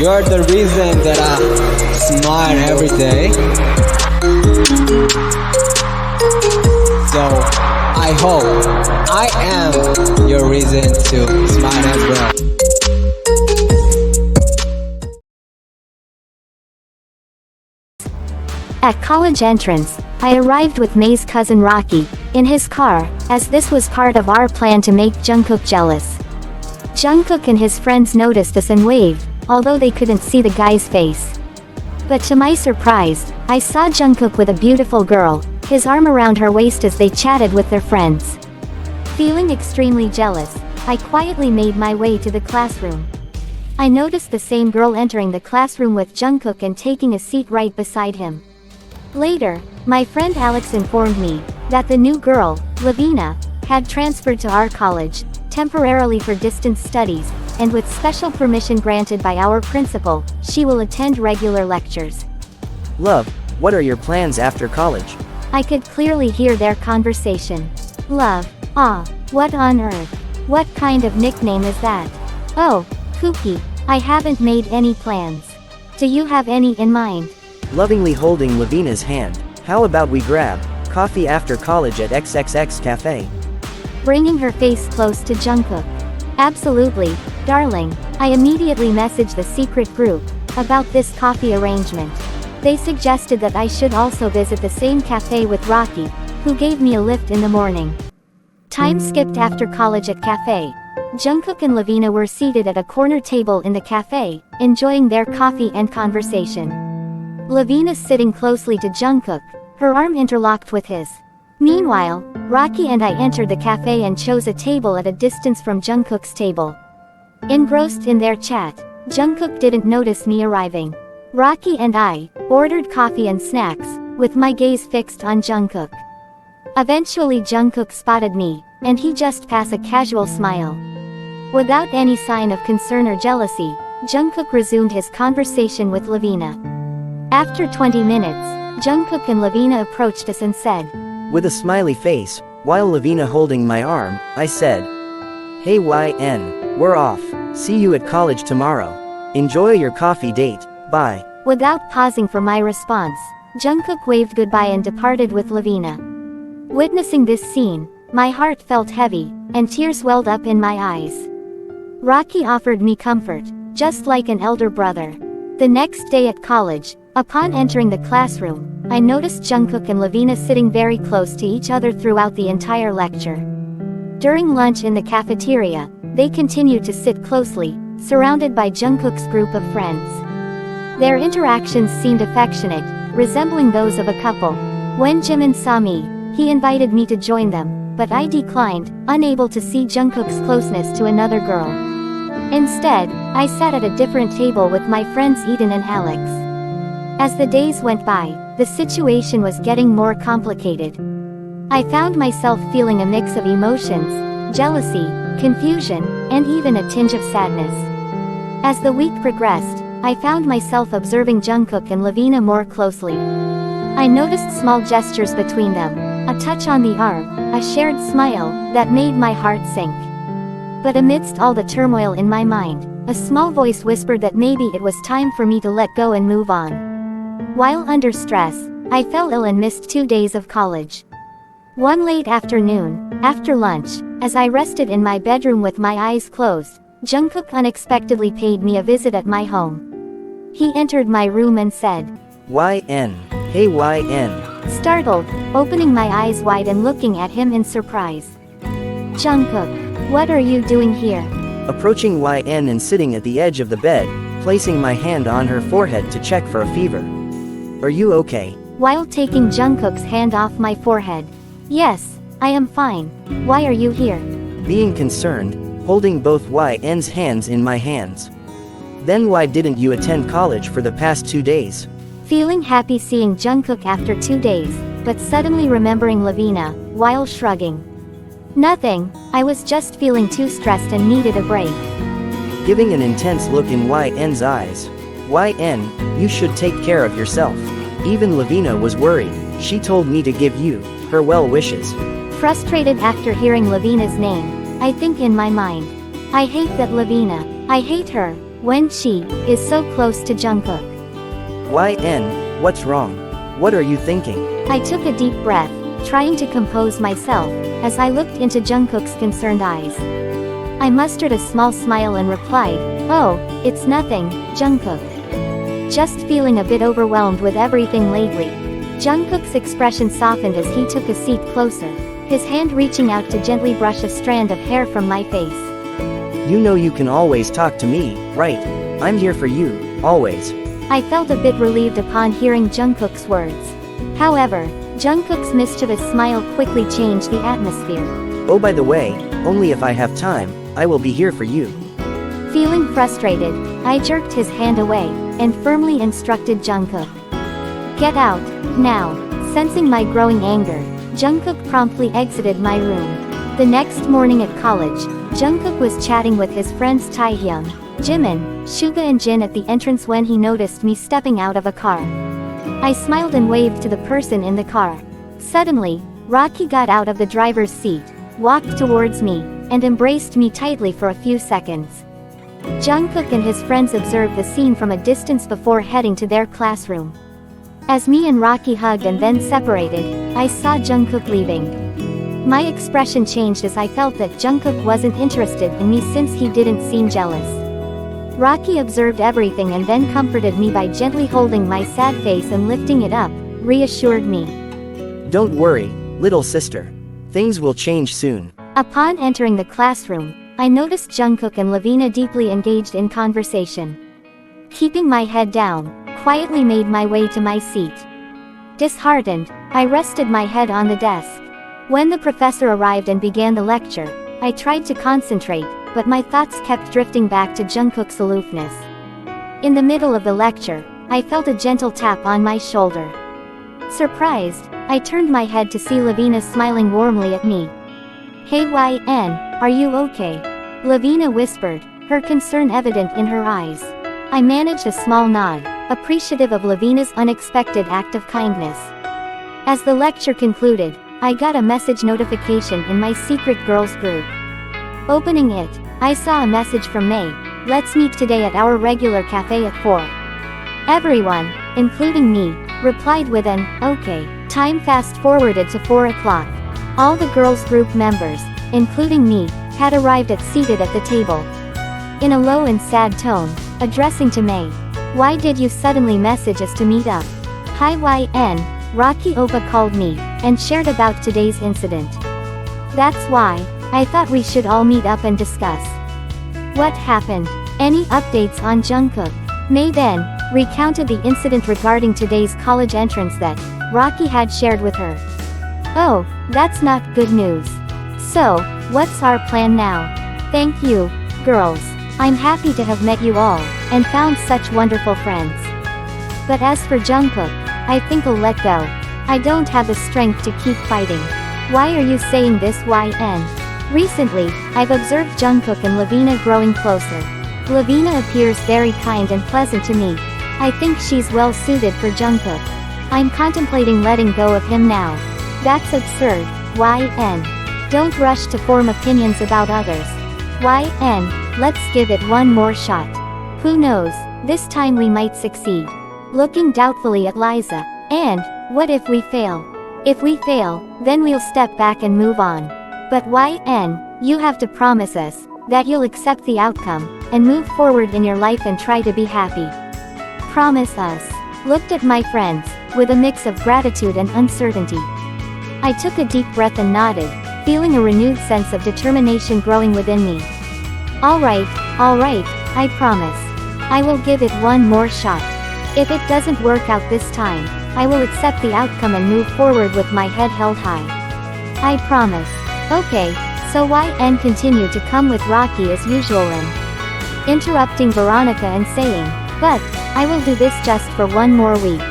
You're the reason that I smile every day. So I hope I am your reason to smile as well. At college entrance, I arrived with May's cousin Rocky, in his car, as this was part of our plan to make Jungkook jealous. Jungkook and his friends noticed us and waved, although they couldn't see the guy's face. But to my surprise, I saw Jungkook with a beautiful girl, his arm around her waist as they chatted with their friends. Feeling extremely jealous, I quietly made my way to the classroom. I noticed the same girl entering the classroom with Jungkook and taking a seat right beside him. Later, my friend Alex informed me that the new girl, Lavina, had transferred to our college, temporarily for distance studies, and with special permission granted by our principal, she will attend regular lectures. Love, what are your plans after college? I could clearly hear their conversation. Love, what on earth? What kind of nickname is that? Oh, Kooky, I haven't made any plans. Do you have any in mind? Lovingly holding Lavina's hand, how about we grab coffee after college at XXX Cafe? Bringing her face close to Jungkook. Absolutely, darling. I immediately messaged the secret group about this coffee arrangement. They suggested that I should also visit the same cafe with Rocky, who gave me a lift in the morning. Time skipped after college at cafe. Jungkook and Lavina were seated at a corner table in the cafe, enjoying their coffee and conversation. Lavina sitting closely to Jungkook, her arm interlocked with his. Meanwhile, Rocky and I entered the cafe and chose a table at a distance from Jungkook's table. Engrossed in their chat, Jungkook didn't notice me arriving. Rocky and I ordered coffee and snacks, with my gaze fixed on Jungkook. Eventually Jungkook spotted me, and he just passed a casual smile. Without any sign of concern or jealousy, Jungkook resumed his conversation with Lavina. After 20 minutes, Jungkook and Lavina approached us and said, with a smiley face, while Lavina holding my arm, I said, "Hey YN, we're off. See you at college tomorrow. Enjoy your coffee date, bye." Without pausing for my response, Jungkook waved goodbye and departed with Lavina. Witnessing this scene, my heart felt heavy, and tears welled up in my eyes. Rocky offered me comfort, just like an elder brother. The next day at college, upon entering the classroom, I noticed Jungkook and Lavina sitting very close to each other throughout the entire lecture. During lunch in the cafeteria, they continued to sit closely, surrounded by Jungkook's group of friends. Their interactions seemed affectionate, resembling those of a couple. When Jimin saw me, he invited me to join them, but I declined, unable to see Jungkook's closeness to another girl. Instead, I sat at a different table with my friends Eden and Alex. As the days went by, the situation was getting more complicated. I found myself feeling a mix of emotions, jealousy, confusion, and even a tinge of sadness. As the week progressed, I found myself observing Jungkook and Lavina more closely. I noticed small gestures between them, a touch on the arm, a shared smile, that made my heart sink. But amidst all the turmoil in my mind, a small voice whispered that maybe it was time for me to let go and move on. While under stress, I fell ill and missed 2 days of college. One late afternoon, after lunch, as I rested in my bedroom with my eyes closed, Jungkook unexpectedly paid me a visit at my home. He entered my room and said, YN, hey YN. Startled, opening my eyes wide and looking at him in surprise. Jungkook, what are you doing here? Approaching YN and sitting at the edge of the bed, placing my hand on her forehead to check for a fever. Are you okay? While taking Jungkook's hand off my forehead. Yes, I am fine. Why are you here? Being concerned, holding both YN's hands in my hands. Then why didn't you attend college for the past 2 days? Feeling happy seeing Jungkook after 2 days, but suddenly remembering Lavina, while shrugging. Nothing, I was just feeling too stressed and needed a break. Giving an intense look in YN's eyes. YN, you should take care of yourself. Even Lavina was worried, she told me to give you her well wishes. Frustrated after hearing Lavina's name, I think in my mind. I hate that Lavina. I hate her. when she is so close to Jungkook. YN, what's wrong? What are you thinking? I took a deep breath, trying to compose myself, as I looked into Jungkook's concerned eyes. I mustered a small smile and replied, "Oh, it's nothing, Jungkook. Just feeling a bit overwhelmed with everything lately." Jungkook's expression softened as he took a seat closer, his hand reaching out to gently brush a strand of hair from my face. You know you can always talk to me, right? I'm here for you, always. I felt a bit relieved upon hearing Jungkook's words. However, Jungkook's mischievous smile quickly changed the atmosphere. Oh, by the way, only if I have time, I will be here for you. Feeling frustrated, I jerked his hand away, and firmly instructed Jungkook. "Get out, now." Sensing my growing anger, Jungkook promptly exited my room. The next morning at college, Jungkook was chatting with his friends Taehyung, Jimin, Suga and Jin at the entrance when he noticed me stepping out of a car. I smiled and waved to the person in the car. Suddenly, Rocky got out of the driver's seat, walked towards me, and embraced me tightly for a few seconds. Jungkook and his friends observed the scene from a distance before heading to their classroom. As me and Rocky hugged and then separated, I saw Jungkook leaving. My expression changed as I felt that Jungkook wasn't interested in me since he didn't seem jealous. Rocky observed everything and then comforted me by gently holding my sad face and lifting it up, reassured me. Don't worry, little sister. Things will change soon. Upon entering the classroom, I noticed Jungkook and Lavina deeply engaged in conversation. Keeping my head down, quietly made my way to my seat. Disheartened, I rested my head on the desk. When the professor arrived and began the lecture, I tried to concentrate, but my thoughts kept drifting back to Jungkook's aloofness. In the middle of the lecture, I felt a gentle tap on my shoulder. Surprised, I turned my head to see Lavina smiling warmly at me. "Hey YN, are you okay?" Lavina whispered, her concern evident in her eyes. I managed a small nod, appreciative of Lavina's unexpected act of kindness. As the lecture concluded, I got a message notification in my secret girls group. Opening it, I saw a message from May. "Let's meet today at our regular cafe at 4. Everyone, including me, replied with an "okay." Time fast-forwarded to 4 o'clock. All the girls group members, including me, had arrived seated at the table. In a low and sad tone, addressing to May, "Why did you suddenly message us to meet up?" "Hi YN, Rocky Oppa called me, and shared about today's incident. That's why, I thought we should all meet up and discuss." "What happened? Any updates on Jungkook?" May then recounted the incident regarding today's college entrance that Rocky had shared with her. "Oh, that's not good news. So, what's our plan now?" "Thank you, girls. I'm happy to have met you all, and found such wonderful friends. But as for Jungkook, I think I'll let go. I don't have the strength to keep fighting." "Why are you saying this YN? Recently, I've observed Jungkook and Lavina growing closer. Lavina appears very kind and pleasant to me. I think she's well suited for Jungkook. I'm contemplating letting go of him now." "That's absurd, YN. Don't rush to form opinions about others. YN, let's give it one more shot. Who knows, this time we might succeed." Looking doubtfully at Liza, "And, what if we fail?" "If we fail, then we'll step back and move on. But YN, you have to promise us that you'll accept the outcome, and move forward in your life and try to be happy. Promise us." Looked at my friends, with a mix of gratitude and uncertainty. I took a deep breath and nodded, feeling a renewed sense of determination growing within me. All right, I promise. I will give it one more shot. If it doesn't work out this time, I will accept the outcome and move forward with my head held high. I promise." "Okay, so YN continued to come with Rocky as usual and interrupting Veronica and saying, "But, I will do this just for one more week.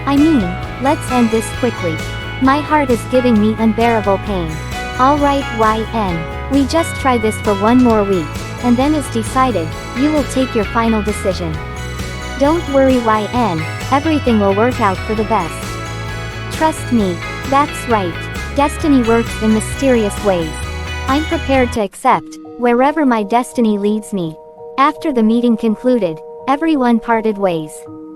I mean, let's end this quickly. My heart is giving me unbearable pain." "Alright YN, we just try this for one more week, and then as decided, you will take your final decision. Don't worry YN, everything will work out for the best. Trust me, that's right. Destiny works in mysterious ways. I'm prepared to accept wherever my destiny leads me." After the meeting concluded, everyone parted ways.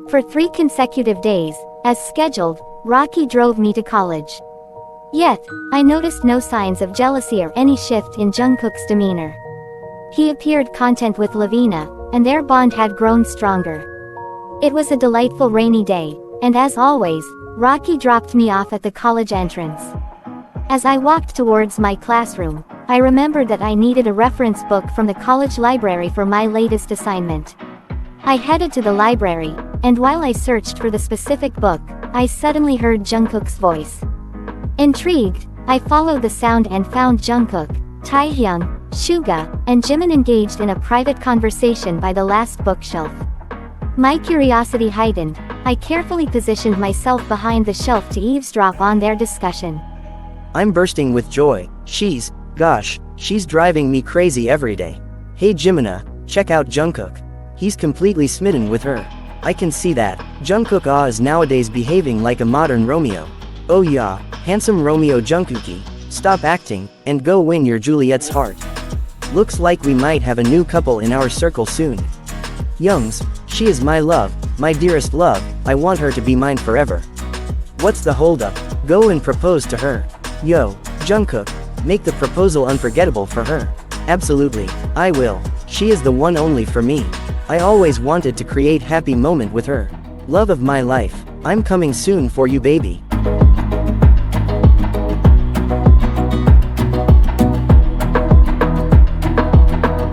For 3 consecutive days, as scheduled, Rocky drove me to college. Yet, I noticed no signs of jealousy or any shift in Jungkook's demeanor. He appeared content with Lavina, and their bond had grown stronger. It was a delightful rainy day, and as always, Rocky dropped me off at the college entrance. As I walked towards my classroom, I remembered that I needed a reference book from the college library for my latest assignment. I headed to the library, and while I searched for the specific book, I suddenly heard Jungkook's voice. Intrigued, I followed the sound and found Jungkook, Taehyung, Suga, and Jimin engaged in a private conversation by the last bookshelf. My curiosity heightened. I carefully positioned myself behind the shelf to eavesdrop on their discussion. I'm bursting with joy. She's driving me crazy every day. Hey Jimina, check out Jungkook. He's completely smitten with her. I can see that. Jungkook is nowadays behaving like a modern Romeo. Oh yeah, handsome Romeo Jungkookie, stop acting, and go win your Juliet's heart. Looks like we might have a new couple in our circle soon. Youngs, she is my love, my dearest love, I want her to be mine forever. What's the holdup? Go and propose to her. Yo, Jungkook, make the proposal unforgettable for her. Absolutely, I will. She is the one only for me. I always wanted to create happy moment with her. Love of my life, I'm coming soon for you baby.